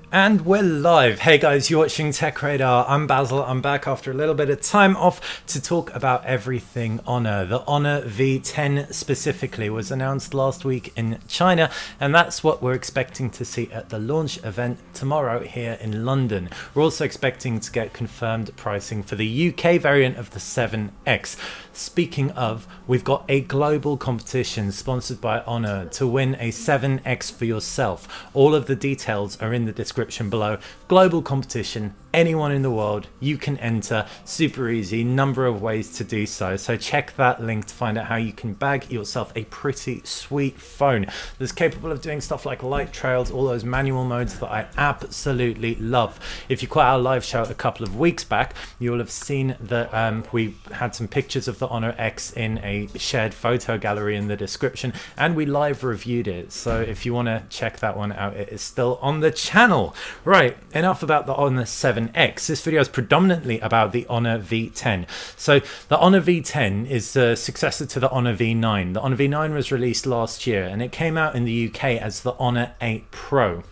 And we're live. Hey guys, you're watching Tech Radar. I'm Basil. I'm back after a little bit of time off to talk about everything Honor. The Honor V10 specifically was announced last week in China, and that's what we're expecting to see at the launch event tomorrow here in London. We're also expecting to get confirmed pricing for the UK variant of the 7X. Speaking of, we've got a global competition sponsored by Honor to win a 7X for yourself. All of the details are in the description below. Global competition, anyone in the world, you can enter. Super easy, number of ways to do so. So check that link to find out how you can bag yourself a pretty sweet phone that's capable of doing stuff like light trails, all those manual modes that I absolutely love. If you caught our live show a couple of weeks back, you will have seen that we had some pictures of the Honor X in a shared photo gallery in the description, and we live reviewed it. So if you want to check that one out, it is still on the channel. Right, enough about the Honor 7X. This video is predominantly about the Honor V10. So the Honor V10 is the successor to the Honor V9. The Honor V9 was released last year, and it came out in the UK as the Honor 8 Pro.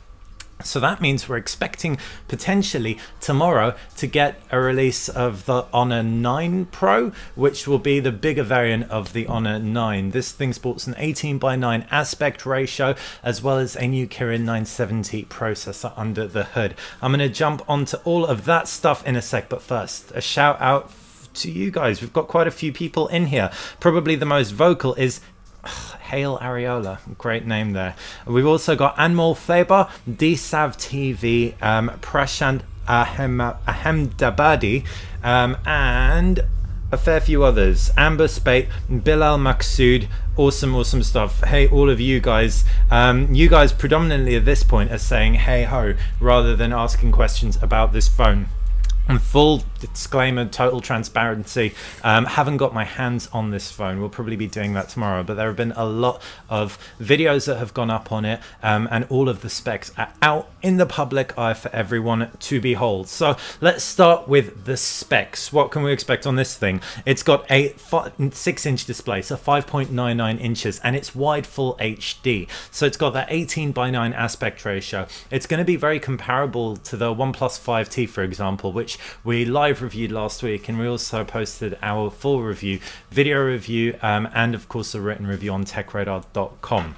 So that means we're expecting potentially tomorrow to get a release of the Honor 9 Pro, which will be the bigger variant of the Honor 9. This thing sports an 18:9 aspect ratio, as well as a new Kirin 970 processor under the hood. I'm going to jump onto all of that stuff in a sec, but first, a shout out to you guys. We've got quite a few people in here. Probably the most vocal is Hail Areola, great name there. We've also got Anmol Faber, DSAV TV, Prashant Ahmedabadi, and a fair few others. Amber Spate, Bilal Maksood, awesome stuff. Hey, all of you guys. You guys predominantly at this point are saying hey ho rather than asking questions about this phone. And full disclaimer, total transparency, haven't got my hands on this phone. We'll probably be doing that tomorrow, but there have been a lot of videos that have gone up on it, and all of the specs are out in the public eye for everyone to behold. So let's start with the specs. What can we expect on this thing? It's got a 6-inch display, so 5.99 inches, and it's wide full HD. So it's got that 18:9 aspect ratio. It's going to be very comparable to the OnePlus 5T, for example, which we live reviewed last week, and we also posted our full review, video review, and of course a written review on techradar.com.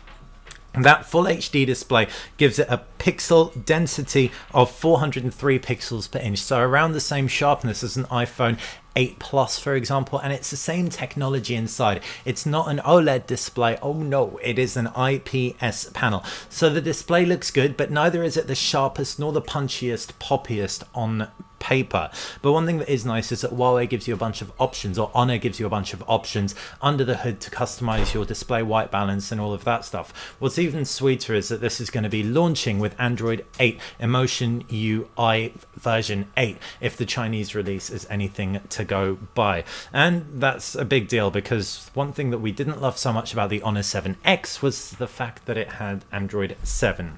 That full HD display gives it a pixel density of 403 pixels per inch, so around the same sharpness as an iPhone 8 Plus, for example, and it's the same technology inside. It's not an OLED display. Oh no, it is an IPS panel. So the display looks good, but neither is it the sharpest nor the punchiest, poppiest on paper. But one thing that is nice is that Huawei gives you a bunch of options, or Honor gives you a bunch of options under the hood to customize your display white balance and all of that stuff. What's even sweeter is that this is going to be launching with Android 8 EMUI version 8, if the Chinese release is anything to go by. And that's a big deal, because one thing that we didn't love so much about the Honor 7X was the fact that it had Android 7.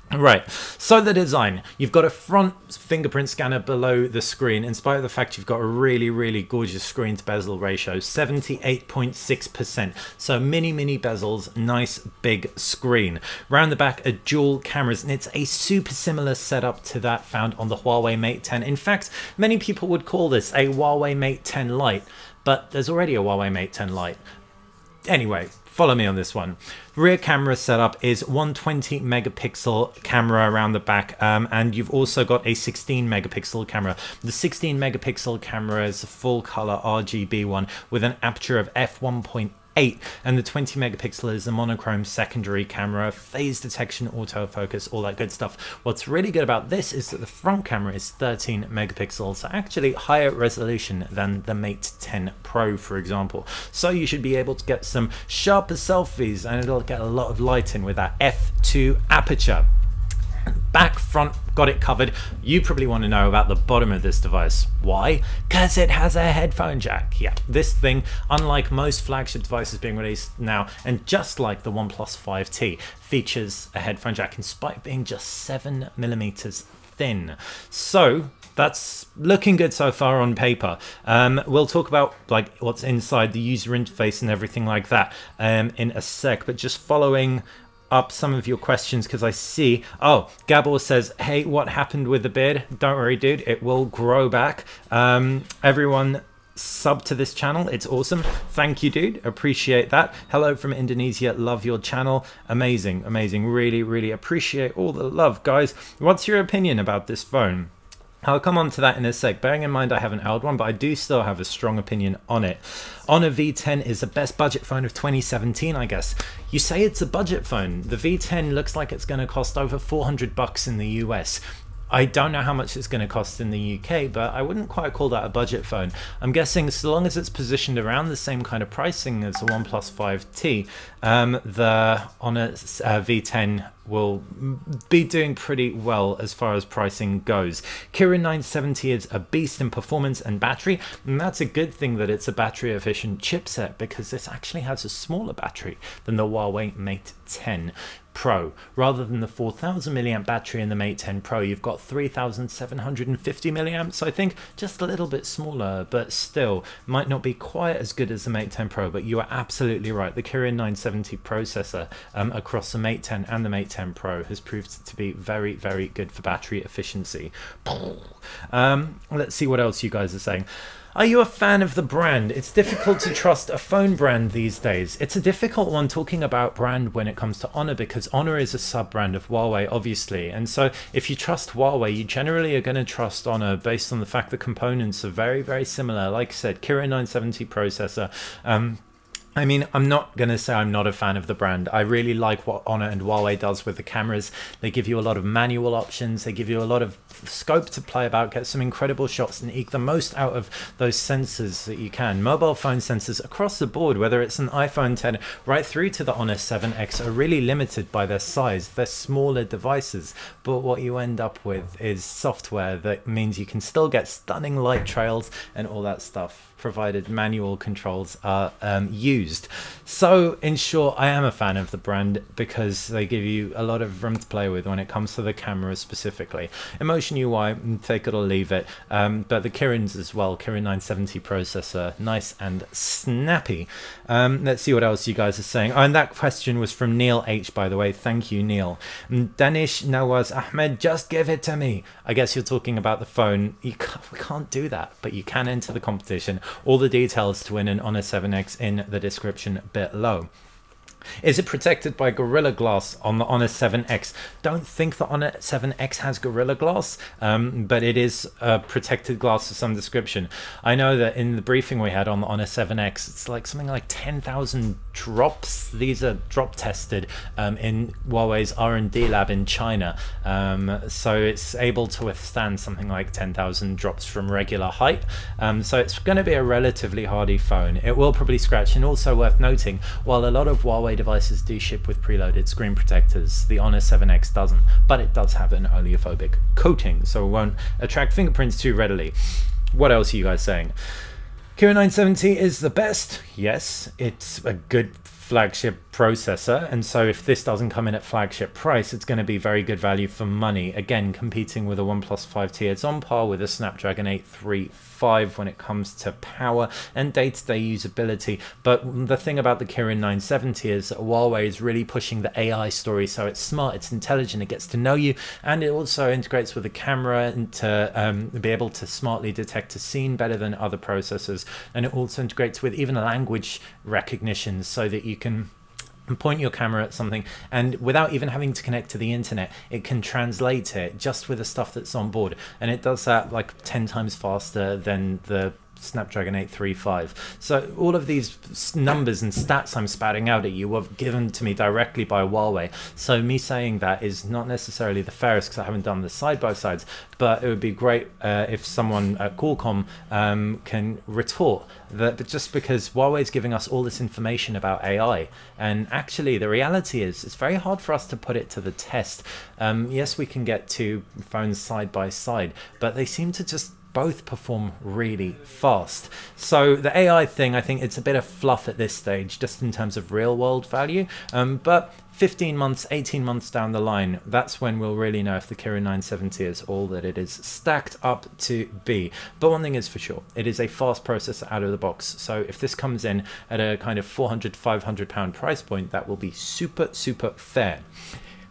Right, so the design, you've got a front fingerprint scanner below the screen, in spite of the fact you've got a really gorgeous screen to bezel ratio, 78.6%, so mini bezels, nice big screen. Round the back are dual cameras, and it's a super similar setup to that found on the Huawei Mate 10. In fact, many people would call this a Huawei Mate 10 Lite, but there's already a Huawei Mate 10 Lite. Anyway, follow me on this one. Rear camera setup is 120 megapixel camera around the back, and you've also got a 16 megapixel camera. The 16 megapixel camera is a full color RGB one with an aperture of f1.8, and the 20 megapixel is a monochrome secondary camera, phase detection, autofocus, all that good stuff. What's really good about this is that the front camera is 13 megapixels, so actually higher resolution than the Mate 10 Pro, for example. So you should be able to get some sharper selfies, and it'll get a lot of light in with that f2 aperture. Back, front, got it covered. You probably want to know about the bottom of this device. Why? Because it has a headphone jack. Yeah, this thing, unlike most flagship devices being released now, and just like the OnePlus 5T, features a headphone jack in spite of being just 7mm thin. So that's looking good so far on paper. We'll talk about like what's inside the user interface and everything like that in a sec, but just following up some of your questions because I see, oh, Gabor says, hey, what happened with the beard? Don't worry, dude, it will grow back. Everyone sub to this channel, it's awesome. Thank you, dude, appreciate that. Hello from Indonesia, love your channel. Amazing, amazing, really appreciate all the love, guys. What's your opinion about this phone? I'll come on to that in a sec. Bearing in mind I haven't held one, but I do still have a strong opinion on it. Honor V10 is the best budget phone of 2017, I guess. You say it's a budget phone. The V10 looks like it's going to cost over 400 bucks in the US. I don't know how much it's going to cost in the UK, but I wouldn't quite call that a budget phone. I'm guessing so long as it's positioned around the same kind of pricing as the OnePlus 5T, the Honor V10 will be doing pretty well as far as pricing goes. Kirin 970 is a beast in performance and battery, and that's a good thing that it's a battery efficient chipset because this actually has a smaller battery than the Huawei Mate 10 Pro. Rather than the 4000 milliamp battery in the Mate 10 Pro, you've got 3750 milliamps. I think just a little bit smaller, but still might not be quite as good as the Mate 10 Pro. But you are absolutely right, the Kirin 970 processor across the Mate 10 and the Mate 10 Pro has proved to be very good for battery efficiency. Let's see what else you guys are saying. Are you a fan of the brand? It's difficult to trust a phone brand these days. It's a difficult one talking about brand when it comes to Honor because Honor is a sub-brand of Huawei, obviously. And so if you trust Huawei, you generally are going to trust Honor based on the fact the components are very similar. Like I said, Kirin 970 processor. I mean, I'm not going to say I'm not a fan of the brand. I really like what Honor and Huawei does with the cameras. They give you a lot of manual options. They give you a lot of scope to play about, get some incredible shots and eke the most out of those sensors that you can. Mobile phone sensors across the board, whether it's an iPhone 10 right through to the Honor 7X, are really limited by their size. They're smaller devices, but what you end up with is software that means you can still get stunning light trails and all that stuff, provided manual controls are used. So in short, I am a fan of the brand because they give you a lot of room to play with when it comes to the camera specifically. Emotion UI, take it or leave it, but the Kirins as well, Kirin 970 processor, nice and snappy. Let's see what else you guys are saying. Oh, and that question was from Neil H, by the way. Thank you, Neil. Danish Nawaz Ahmed, just give it to me. I guess you're talking about the phone. We can't do that, but you can enter the competition. All the details to win an Honor 7X in the description below. Is it protected by Gorilla Glass on the Honor 7X? Don't think the Honor 7X has Gorilla Glass, but it is protected glass of some description. I know that in the briefing we had on the Honor 7X, it's like something like 10,000 drops. These are drop tested in Huawei's R&D lab in China. So it's able to withstand something like 10,000 drops from regular height. So it's going to be a relatively hardy phone. It will probably scratch, and also worth noting, while a lot of Huawei devices do ship with preloaded screen protectors, the Honor 7X doesn't, but it does have an oleophobic coating, so it won't attract fingerprints too readily. What else are you guys saying? Kirin 970 is the best. Yes, it's a good flagship processor, and so if this doesn't come in at flagship price, it's going to be very good value for money. Again, competing with a OnePlus 5T, it's on par with a Snapdragon 835 when it comes to power and day-to-day usability. But the thing about the Kirin 970 is that Huawei is really pushing the AI story, so it's smart, it's intelligent, it gets to know you, and it also integrates with the camera and to be able to smartly detect a scene better than other processors, and it also integrates with even language recognition so that you can point your camera at something and without even having to connect to the internet, it can translate it just with the stuff that's on board, and it does that like 10 times faster than the Snapdragon 835. So all of these numbers and stats I'm spouting out at you were given to me directly by Huawei, so me saying that is not necessarily the fairest because I haven't done the side-by-sides, but it would be great if someone at Qualcomm can retort that just because Huawei is giving us all this information about AI, and actually the reality is it's very hard for us to put it to the test. Yes, we can get two phones side by side, but they seem to just both perform really fast. So the AI thing, I think it's a bit of fluff at this stage, just in terms of real world value, but 15 months, 18 months down the line, that's when we'll really know if the Kirin 970 is all that it is stacked up to be. But one thing is for sure, it is a fast processor out of the box. So if this comes in at a kind of 400, 500 pound price point, that will be super, super fair.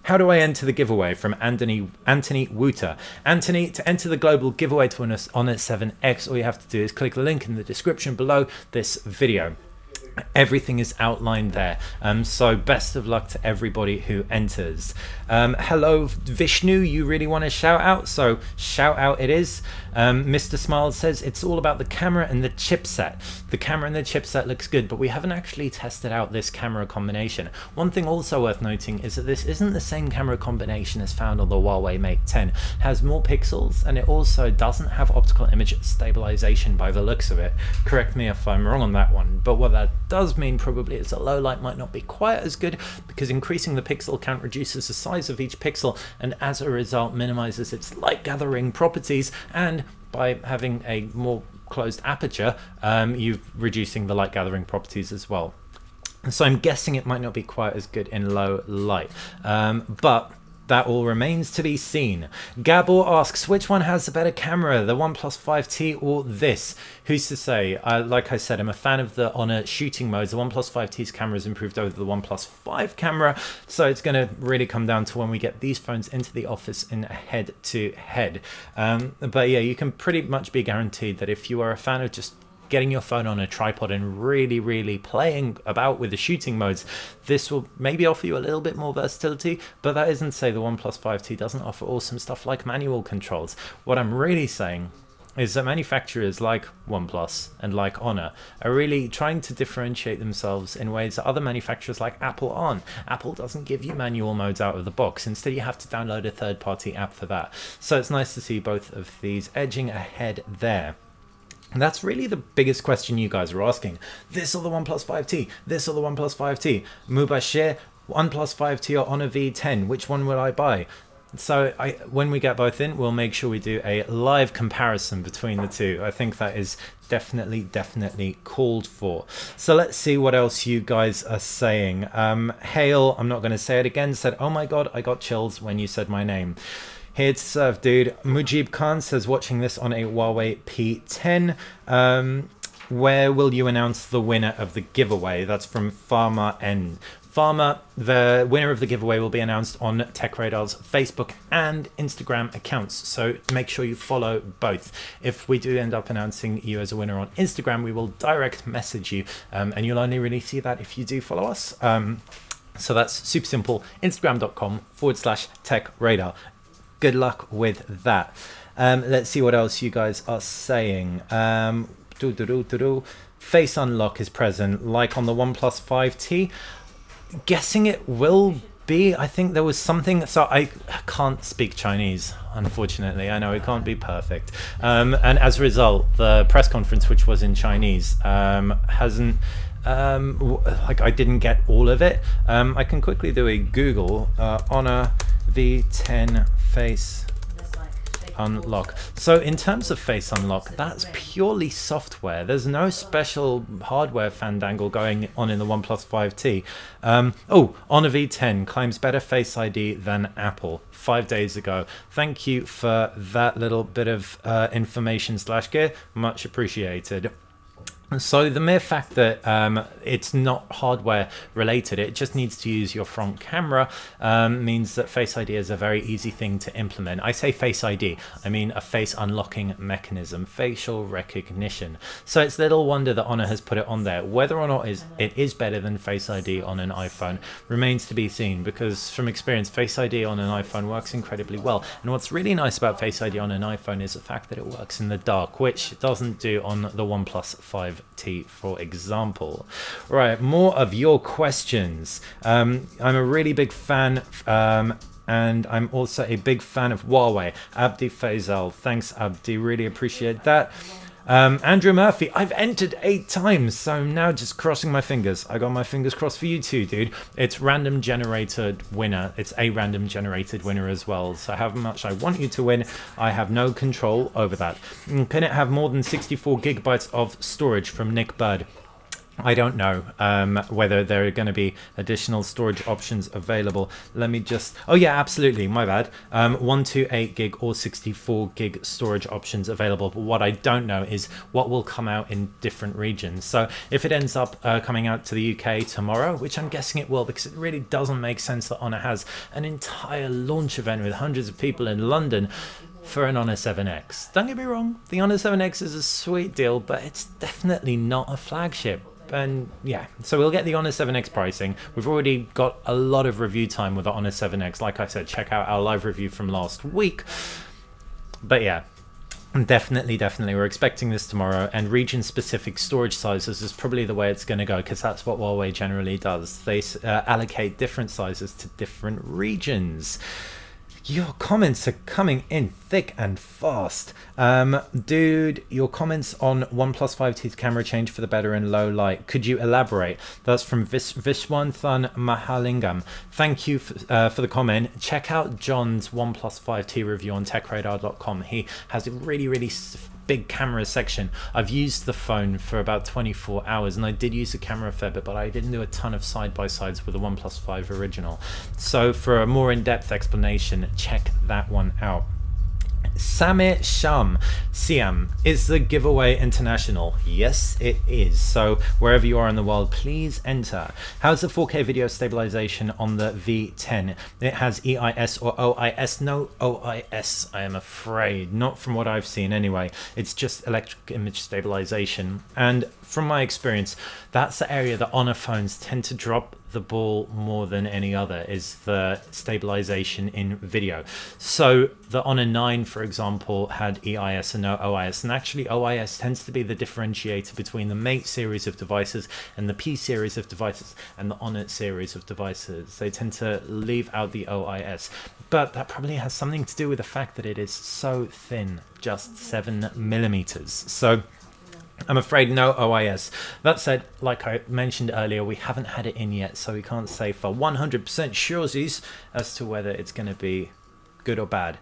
How do I enter the giveaway? From Anthony Wooter. Anthony, to enter the global giveaway to Honor 7X, all you have to do is click the link in the description below this video. Everything is outlined there, so best of luck to everybody who enters. Hello Vishnu, you really want to shout out, so shout out it is. Mr. Smile says it's all about the camera and the chipset. The camera and the chipset looks good, but we haven't actually tested out this camera combination. One thing also worth noting is that this isn't the same camera combination as found on the Huawei Mate 10. It has more pixels, and it also doesn't have optical image stabilization by the looks of it. Correct me if I'm wrong on that one, but what that does mean probably is that low light might not be quite as good, because increasing the pixel count reduces the size of each pixel and as a result minimizes its light gathering properties, and by having a more closed aperture you're reducing the light gathering properties as well. So I'm guessing it might not be quite as good in low light, but that all remains to be seen. Gabor asks, which one has the better camera, the OnePlus 5T or this? Who's to say? Like I said, I'm a fan of the Honor shooting modes. The OnePlus 5T's camera has improved over the OnePlus 5 camera, so it's going to really come down to when we get these phones into the office in head-to-head. But yeah, you can pretty much be guaranteed that if you are a fan of just getting your phone on a tripod and really playing about with the shooting modes, this will maybe offer you a little bit more versatility, but that isn't to say the OnePlus 5T doesn't offer awesome stuff like manual controls. What I'm really saying is that manufacturers like OnePlus and like Honor are really trying to differentiate themselves in ways that other manufacturers like Apple aren't. Apple doesn't give you manual modes out of the box. Instead, you have to download a third-party app for that. So it's nice to see both of these edging ahead there. And that's really the biggest question you guys are asking. This or the OnePlus 5T? This or the OnePlus 5T? Mubashir, OnePlus 5T or Honor V10? Which one will I buy? So when we get both in, we'll make sure we do a live comparison between the two. I think that is definitely called for. So let's see what else you guys are saying. Hale, I'm not going to say it again, said, oh my god, I got chills when you said my name. Here to serve, dude. Mujib Khan says, watching this on a Huawei P10. Where will you announce the winner of the giveaway? That's from Pharma N. Pharma, the winner of the giveaway will be announced on TechRadar's Facebook and Instagram accounts, so make sure you follow both. If we do end up announcing you as a winner on Instagram, we will direct message you, and you'll only really see that if you do follow us. So that's super simple, instagram.com/TechRadar. Good luck with that. Let's see what else you guys are saying. Face unlock is present, like on the OnePlus 5T. Guessing it will be. I think there was something. So I can't speak Chinese, unfortunately. I know it can't be perfect. And as a result, the press conference, which was in Chinese, hasn't. Like I didn't get all of it. I can quickly do a Google Honor V10 face unlock. So in terms of face unlock, that's purely software. There's no special hardware fandangle going on in the OnePlus 5T. Oh, Honor V10 claims better Face ID than Apple 5 days ago. Thank you for that little bit of information / gear. Much appreciated. So the mere fact that it's not hardware related, it just needs to use your front camera, means that Face ID is a very easy thing to implement. I say Face ID, I mean a face unlocking mechanism, facial recognition. So it's little wonder that Honor has put it on there. Whether or not it is better than Face ID on an iPhone remains to be seen, because from experience, Face ID on an iPhone works incredibly well. And what's really nice about Face ID on an iPhone is the fact that it works in the dark, which it doesn't do on the OnePlus 5T, for example. Right, more of your questions. I'm a really big fan, and I'm also a big fan of Huawei. Abdi Faisal, thanks Abdi, really appreciate that. Andrew Murphy, I've entered 8 times, so I'm now just crossing my fingers. I got my fingers crossed for you too, dude. It's random generated winner. It's a random generated winner as well. So how much I want you to win, I have no control over that. Can it have more than 64 gigabytes of storage, from Nick Bird? I don't know whether there are going to be additional storage options available. Let me just, oh yeah, absolutely, my bad. 128 gig or 64 gig storage options available. But what I don't know is what will come out in different regions. So if it ends up coming out to the UK tomorrow, which I'm guessing it will, because it really doesn't make sense that Honor has an entire launch event with hundreds of people in London for an Honor 7X. Don't get me wrong, the Honor 7X is a sweet deal, but it's definitely not a flagship. And yeah, so we'll get the Honor 7X pricing. We've already got a lot of review time with the Honor 7X. Like I said, check out our live review from last week. But yeah, definitely we're expecting this tomorrow, and region specific storage sizes is probably the way it's going to go, because that's what Huawei generally does. They allocate different sizes to different regions. Your comments are coming in thick and fast. Dude, your comments on OnePlus 5T's camera change for the better in low light. Could you elaborate? That's from Vishwanthan Mahalingam. Thank you for the comment. Check out John's OnePlus 5T review on techradar.com. He has a really big camera section. I've used the phone for about 24 hours, and I did use the camera a fair bit, but I didn't do a ton of side-by-sides with the OnePlus 5 original. So for a more in-depth explanation, check that one out. Samir Sham, Siam, is the giveaway international? Yes, it is. So wherever you are in the world, please enter. How's the 4K video stabilization on the V10? It has EIS or OIS? No OIS, I am afraid. Not from what I've seen anyway. It's just electric image stabilization. And from my experience, that's the area that Honor phones tend to drop the ball more than any other, is the stabilization in video. So the Honor 9, for example, had EIS and no OIS, and actually OIS tends to be the differentiator between the Mate series of devices and the P series of devices and the Honor series of devices. They tend to leave out the OIS, but that probably has something to do with the fact that it is so thin, just 7mm. So I'm afraid no OIS. That said, like I mentioned earlier, we haven't had it in yet, so we can't say for 100% suresies as to whether it's going to be good or bad.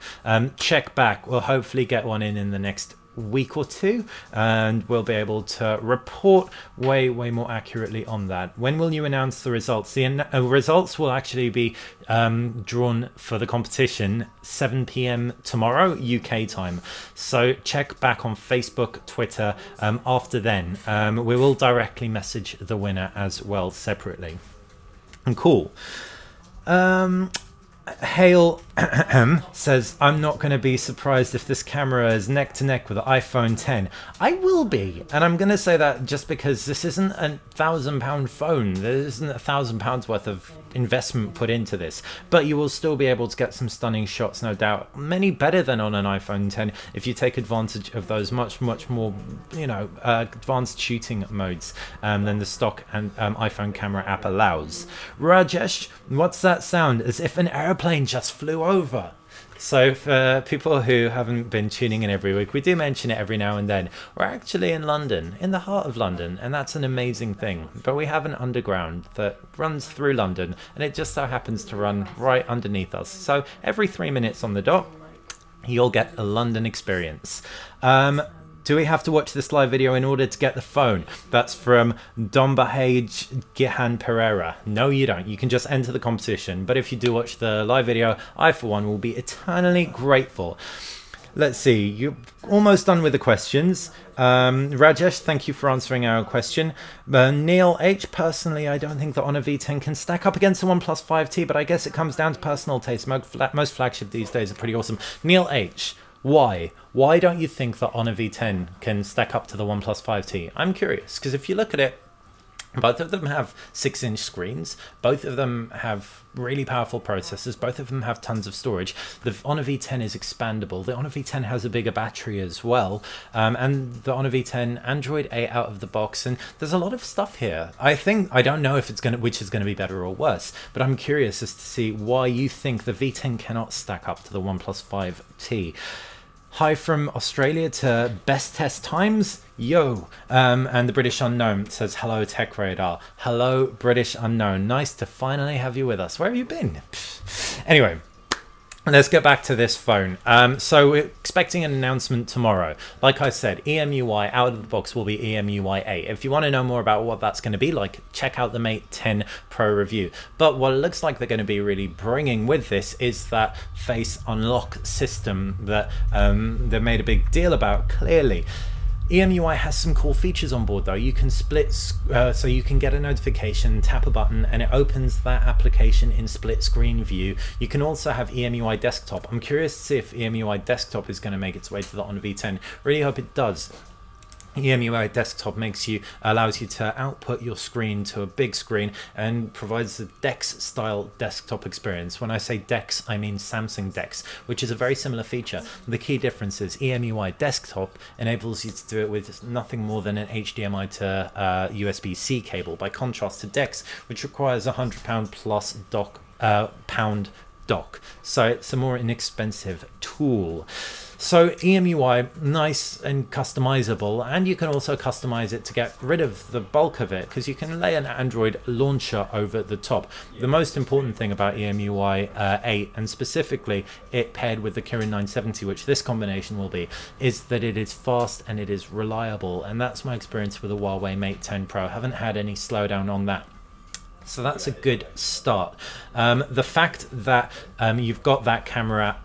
Check back. We'll hopefully get one in the next week or two, and we'll be able to report way more accurately on that. When will you announce the results? The results will actually be drawn for the competition 7 p.m. tomorrow UK time, so check back on Facebook, Twitter after then. We will directly message the winner as well separately. And cool. Hale says, I'm not going to be surprised if this camera is neck to neck with the iPhone 10. I will be, and I'm going to say that just because this isn't a £1,000 phone. There isn't £1,000 worth of investment put into this, but you will still be able to get some stunning shots, no doubt, many better than on an iPhone 10 if you take advantage of those much more, you know, advanced shooting modes than the stock and iPhone camera app allows. Rajesh, what's that sound? As if an airplane just flew over. So for people who haven't been tuning in every week, we do mention it every now and then. We're actually in London, in the heart of London, and that's an amazing thing. But we have an underground that runs through London, and it just so happens to run right underneath us. So every 3 minutes on the dot, you'll get a London experience. Do we have to watch this live video in order to get the phone? That's from Dombahage Gihan Pereira. No, you don't. You can just enter the competition. But if you do watch the live video, I, for one, will be eternally grateful. Let's see. You're almost done with the questions. Rajesh, thank you for answering our question. Neil H, personally, I don't think the Honor V10 can stack up against the OnePlus 5T, but I guess it comes down to personal taste. Most flagship these days are pretty awesome. Neil H, why? Why don't you think the Honor V10 can stack up to the OnePlus 5T? I'm curious, because if you look at it, both of them have 6-inch screens, both of them have really powerful processors, both of them have tons of storage. The Honor V10 is expandable. The Honor V10 has a bigger battery as well, and the Honor V10 Android 8 out of the box, and there's a lot of stuff here. I don't know if it's which is going to be better or worse, but I'm curious as to see why you think the V10 cannot stack up to the OnePlus 5T. Hi from Australia to Best Test Times. Yo. And the British Unknown says, hello, Tech Radar. Hello, British Unknown. Nice to finally have you with us. Where have you been? Anyway, Let's get back to this phone. So we're expecting an announcement tomorrow. Like I said, EMUI out of the box will be EMUI 8. If you want to know more about what that's going to be like, check out the Mate 10 Pro review. But what it looks like they're going to be really bringing with this is that face unlock system that they made a big deal about, clearly. EMUI has some cool features on board though. You can split, so you can get a notification, tap a button, and it opens that application in split screen view. You can also have EMUI Desktop. I'm curious to see if EMUI Desktop is going to make its way to the Honor V10. Really hope it does. EMUI Desktop allows you to output your screen to a big screen and provides a DeX style desktop experience. When I say DeX, I mean Samsung DeX, which is a very similar feature. The key difference is EMUI Desktop enables you to do it with nothing more than an HDMI to USB-C cable, by contrast to DeX, which requires a £100 plus pound dock. So it's a more inexpensive tool. So EMUI, nice and customizable, and you can also customize it to get rid of the bulk of it, because you can lay an Android launcher over the top. The most important thing about EMUI 8, and specifically it paired with the Kirin 970, which this combination will be, is that it is fast and it is reliable, and that's my experience with the Huawei Mate 10 Pro. I haven't had any slowdown on that. So that's a good start. The fact that you've got that camera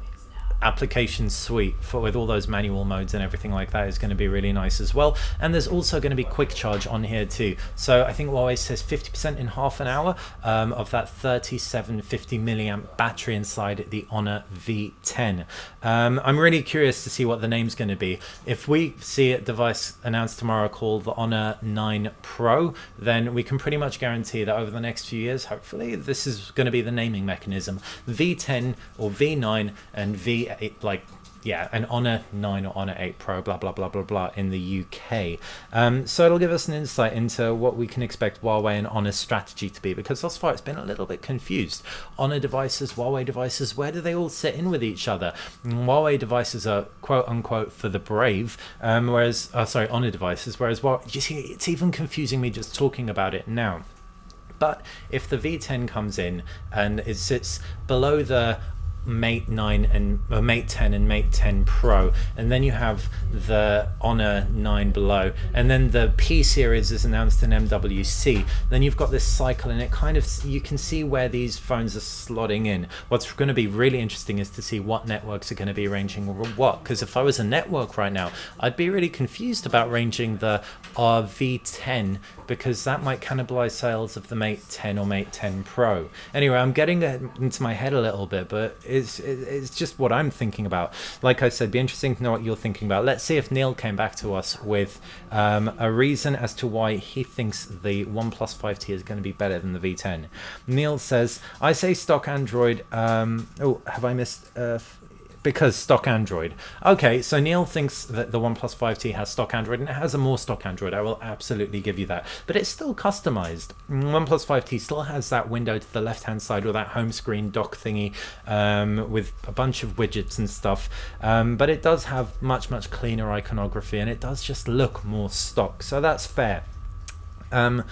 application suite with all those manual modes and everything like that is going to be really nice as well. And there's also going to be quick charge on here too. So I think Huawei says 50% in half an hour of that 3750 milliamp battery inside the Honor V10. I'm really curious to see what the name's going to be. If we see a device announced tomorrow called the Honor 9 Pro, then we can pretty much guarantee that over the next few years, hopefully, this is going to be the naming mechanism. V10 or V9 and V8, like, yeah, an Honor 9 or Honor 8 Pro, blah, blah, blah, blah, blah, in the UK. So it'll give us an insight into what we can expect Huawei and Honor's strategy to be, because thus far it's been a little bit confused. Honor devices, Huawei devices, where do they all sit in with each other? Huawei devices are quote-unquote for the brave, whereas, sorry, Honor devices, whereas, well, you see, it's even confusing me just talking about it now. But if the V10 comes in and it sits below the Mate 9 and Mate 10 and Mate 10 Pro, and then you have the Honor 9 below, and then the P series is announced in MWC, then you've got this cycle, and it kind of, you can see where these phones are slotting in. What's going to be really interesting is to see what networks are going to be ranging what, because if I was a network right now, I'd be really confused about ranging the V10, because that might cannibalize sales of the Mate 10 or Mate 10 Pro. Anyway, I'm getting it into my head a little bit, but it's just what I'm thinking about. Like I said, be interesting to know what you're thinking about. Let's see if Neil came back to us with a reason as to why he thinks the OnePlus 5T is going to be better than the V10. Neil says, I say stock Android. Oh, have I missed? Because stock Android. Okay, so Neil thinks that the OnePlus 5T has stock Android, and it has a more stock Android. I will absolutely give you that. But it's still customized. OnePlus 5T still has that window to the left-hand side with that home screen dock thingy with a bunch of widgets and stuff. But it does have much, much cleaner iconography, and it does just look more stock. So that's fair. I'm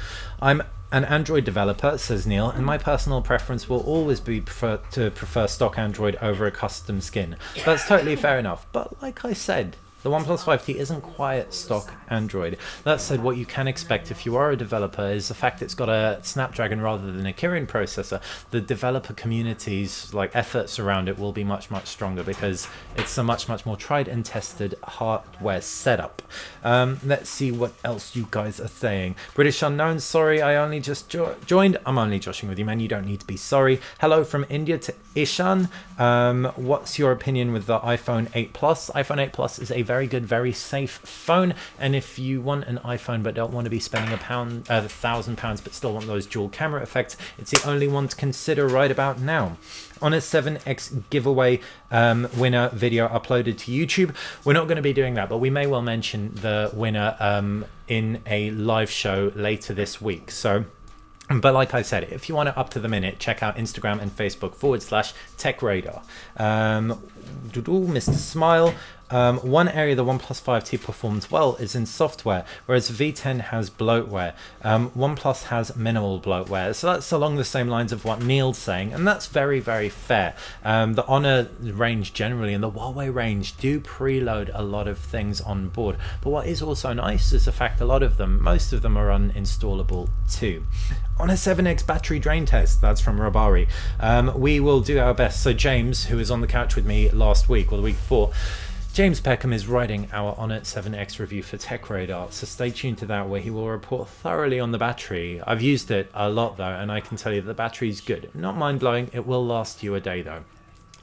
an Android developer, says Neil, and my personal preference will always be to prefer stock Android over a custom skin. That's totally fair enough, but like I said, the OnePlus 5T isn't quite stock Android. That said, what you can expect if you are a developer is the fact it's got a Snapdragon rather than a Kirin processor. The developer community's efforts around it will be much, much stronger, because it's a much, much more tried and tested hardware setup. Let's see what else you guys are saying. British Unknown, sorry, I only just joined. I'm only joshing with you, man. You don't need to be sorry. Hello from India to Ishan. What's your opinion with the iPhone 8 Plus? iPhone 8 Plus is a very good, very safe phone, and if you want an iPhone but don't want to be spending £1,000 but still want those dual camera effects, it's the only one to consider right about now. Honor 7X giveaway winner video uploaded to YouTube. We're not going to be doing that, but we may well mention the winner in a live show later this week. So, but like I said, if you want it up to the minute, check out Instagram and Facebook /TechRadar. Mr. Smile, One area the OnePlus 5T performs well is in software, whereas V10 has bloatware. OnePlus has minimal bloatware, so that's along the same lines of what Neil's saying, and that's very, very fair. The Honor range generally and the Huawei range do preload a lot of things on board, but what is also nice is the fact most of them are uninstallable too. On a 7x battery drain test, that's from Rabari, we will do our best. So James, who was on the couch with me last week or the week before, James Peckham is writing our Honor 7X review for Tech Radar, so stay tuned to that where he will report thoroughly on the battery. I've used it a lot though, and I can tell you that the battery's good. Not mind-blowing, it will last you a day though.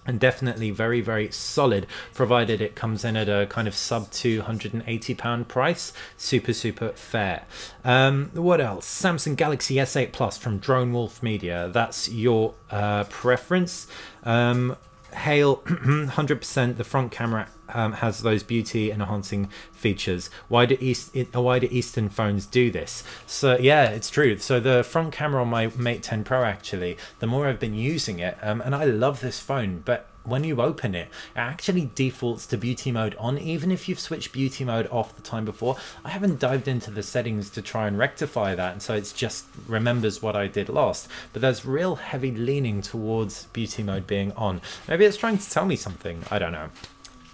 And definitely very, very solid, provided it comes in at a kind of sub £280 price. Super, super fair. What else? Samsung Galaxy S8 Plus from Drone Wolf Media. That's your preference. Hail 100%. The front camera has those beauty enhancing features. Why do Eastern phones do this? So yeah, it's true. So the front camera on my Mate 10 Pro, actually, the more I've been using it, and I love this phone, but when you open it, it actually defaults to beauty mode on, even if you've switched beauty mode off the time before. I haven't dived into the settings to try and rectify that, and so it just remembers what I did last. But there's real heavy leaning towards beauty mode being on. Maybe it's trying to tell me something, I don't know.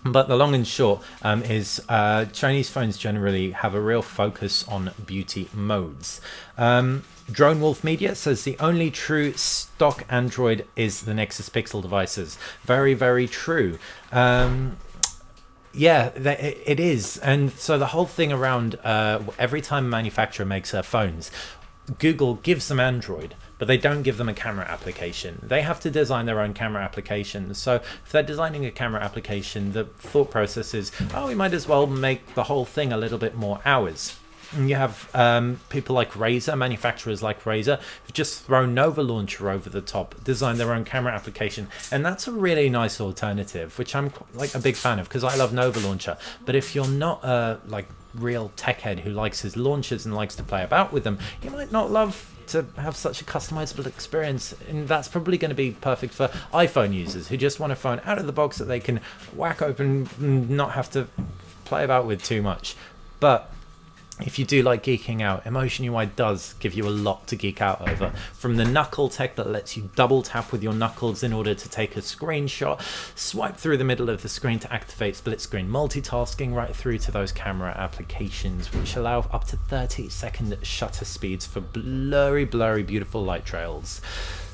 But the long and short is Chinese phones generally have a real focus on beauty modes. Drone Wolf Media says the only true stock Android is the Nexus Pixel devices. Very, very true. Yeah, it is. And so the whole thing around every time a manufacturer makes their phones, Google gives them Android, but they don't give them a camera application. They have to design their own camera application. So if they're designing a camera application, the thought process is, oh, we might as well make the whole thing a little bit more ours. And you have people like Razer, manufacturers like Razer, who've just thrown Nova Launcher over the top, designed their own camera application, and that's a really nice alternative, which I'm like a big fan of because I love Nova Launcher. But if you're not like real tech head who likes his launchers and likes to play about with them, you might not love to have such a customizable experience, and that's probably going to be perfect for iPhone users who just want a phone out of the box that they can whack open and not have to play about with too much. But if you do like geeking out, EMUI does give you a lot to geek out over. From the knuckle tech that lets you double tap with your knuckles in order to take a screenshot, swipe through the middle of the screen to activate split screen multitasking, right through to those camera applications which allow up to 30-second shutter speeds for blurry, beautiful light trails.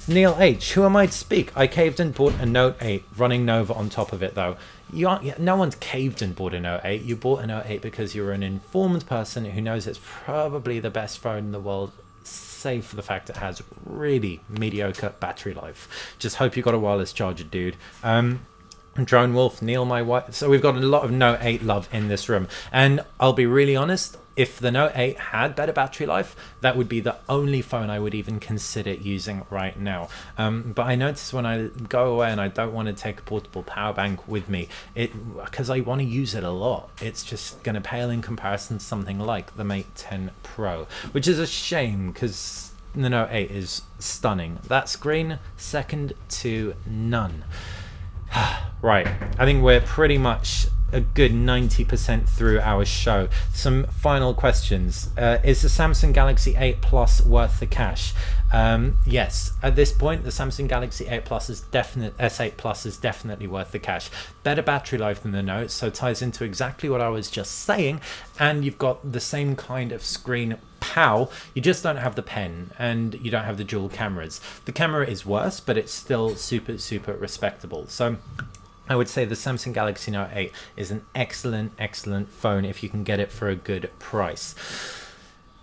Neil H, who am I to speak? I caved and bought a Note 8 running Nova on top of it though. No one's caved and bought a Note 8. You bought a Note 8 because you're an informed person who knows it's probably the best phone in the world, save for the fact it has really mediocre battery life. Just hope you got a wireless charger, dude. Drone Wolf, Neil, my wife. So we've got a lot of Note 8 love in this room. And I'll be really honest, if the Note 8 had better battery life, that would be the only phone I would even consider using right now. But I notice when I go away and I don't want to take a portable power bank with me, because I want to use it a lot, it's just going to pale in comparison to something like the Mate 10 Pro, which is a shame because the Note 8 is stunning. That screen, second to none. Right, I think we're pretty much a good 90% through our show. Some final questions. Is the Samsung Galaxy 8 Plus worth the cash? Yes, at this point the Samsung Galaxy 8 Plus is S8 Plus is definitely worth the cash. Better battery life than the Note, so ties into exactly what I was just saying, and you've got the same kind of screen pow, you just don't have the pen and you don't have the dual cameras. The camera is worse, but it's still super respectable. So I would say the Samsung Galaxy Note 8 is an excellent phone if you can get it for a good price.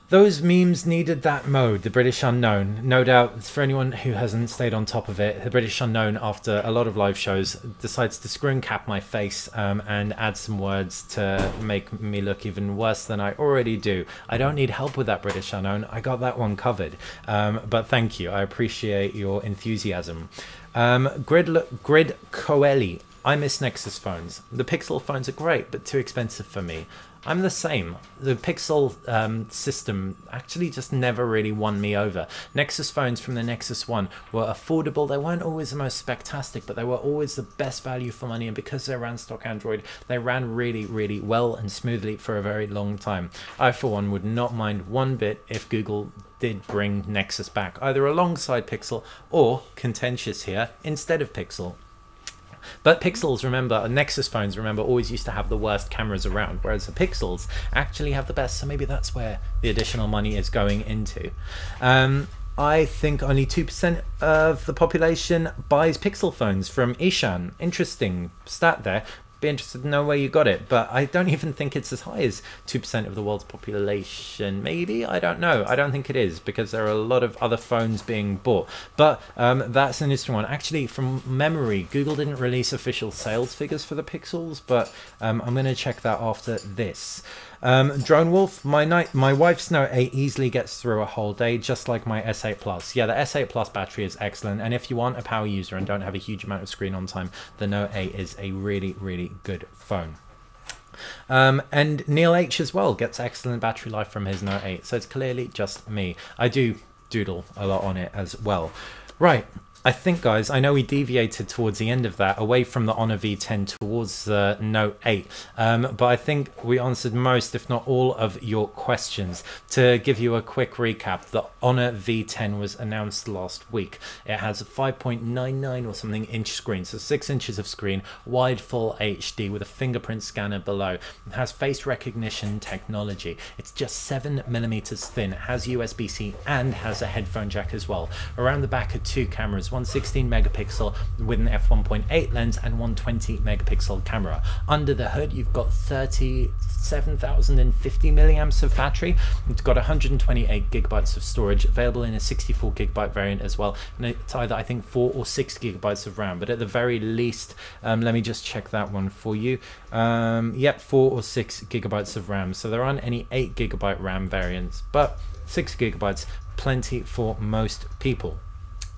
Those memes needed that mode, the British Unknown. No doubt, for anyone who hasn't stayed on top of it, the British Unknown, after a lot of live shows, decides to screw and cap my face and add some words to make me look even worse than I already do. I don't need help with that, British Unknown. I got that one covered. But thank you. I appreciate your enthusiasm. Grid Coeli I miss Nexus phones. The Pixel phones are great, but too expensive for me. I'm the same. The Pixel system actually just never really won me over. Nexus phones from the Nexus 1 were affordable. They weren't always the most spectacular, but they were always the best value for money. And because they ran stock Android, they ran really, really well and smoothly for a very long time. I, for one, would not mind one bit if Google did bring Nexus back, either alongside Pixel or, contentious here, instead of Pixel. But Pixels, remember, Nexus phones, remember, always used to have the worst cameras around, whereas the Pixels actually have the best, so maybe that's where the additional money is going into. I think only 2% of the population buys Pixel phones from Ishan. Interesting stat there. Be interested to know where you got it, but I don't even think it's as high as 2% of the world's population. Maybe, I don't know. I don't think it is, because there are a lot of other phones being bought, but that's an interesting one. Actually, from memory, Google didn't release official sales figures for the Pixels, but I'm going to check that after this. Drone Wolf, my wife's Note 8 easily gets through a whole day, just like my S8 Plus. Yeah, the S8 Plus battery is excellent, and if you want a power user and don't have a huge amount of screen on time, the Note 8 is a really, really good phone. And Neil H as well gets excellent battery life from his Note 8, so it's clearly just me. I do doodle a lot on it as well. Right. I think, guys, I know we deviated towards the end of that, away from the Honor V10 towards the Note 8, but I think we answered most, if not all, of your questions. To give you a quick recap, the Honor V10 was announced last week. It has a 5.99 or something inch screen, so 6 inches of screen, wide full HD with a fingerprint scanner below. It has face recognition technology. It's just 7mm thin, it has USB-C and has a headphone jack as well. Around the back are 2 cameras, one 16 megapixel with an f1.8 lens and 120 megapixel camera. Under the hood, you've got 37,050 milliamps of battery. It's got 128 gigabytes of storage, available in a 64 gigabyte variant as well. And it's either, I think, 4 or 6 gigabytes of RAM, but at the very least, let me just check that one for you. Yep, 4 or 6 gigabytes of RAM. So there aren't any 8 gigabyte RAM variants, but 6 gigabytes, plenty for most people.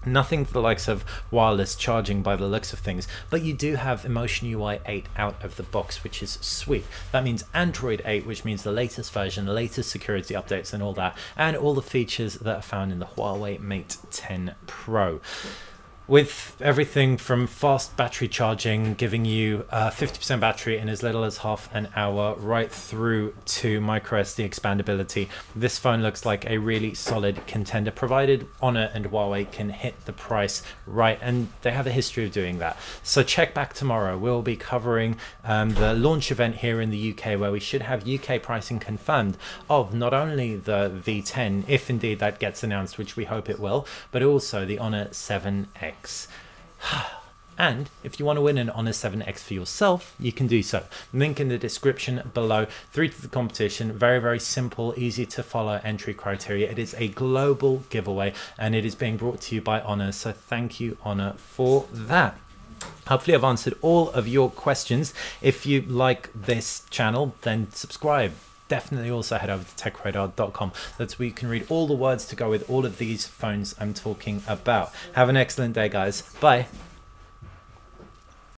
Nothing for the likes of wireless charging by the looks of things, but you do have EMUI 8 out of the box, which is sweet. That means Android 8, which means the latest version, the latest security updates and all that, and all the features that are found in the Huawei Mate 10 Pro. With everything from fast battery charging, giving you 50% battery in as little as half an hour, right through to microSD expandability, this phone looks like a really solid contender, provided Honor and Huawei can hit the price right, and they have a history of doing that. So check back tomorrow. We'll be covering the launch event here in the UK, where we should have UK pricing confirmed of not only the V10, if indeed that gets announced, which we hope it will, but also the Honor 7X. And if you want to win an Honor 7X for yourself, you can do so. Link in the description below. Through to the competition. Very, very simple, easy to follow entry criteria. It is a global giveaway, and it is being brought to you by Honor. So thank you, Honor, for that. Hopefully I've answered all of your questions. If you like this channel, then subscribe. Definitely also head over to techradar.com. That's where you can read all the words to go with all of these phones I'm talking about. Have an excellent day, guys. Bye.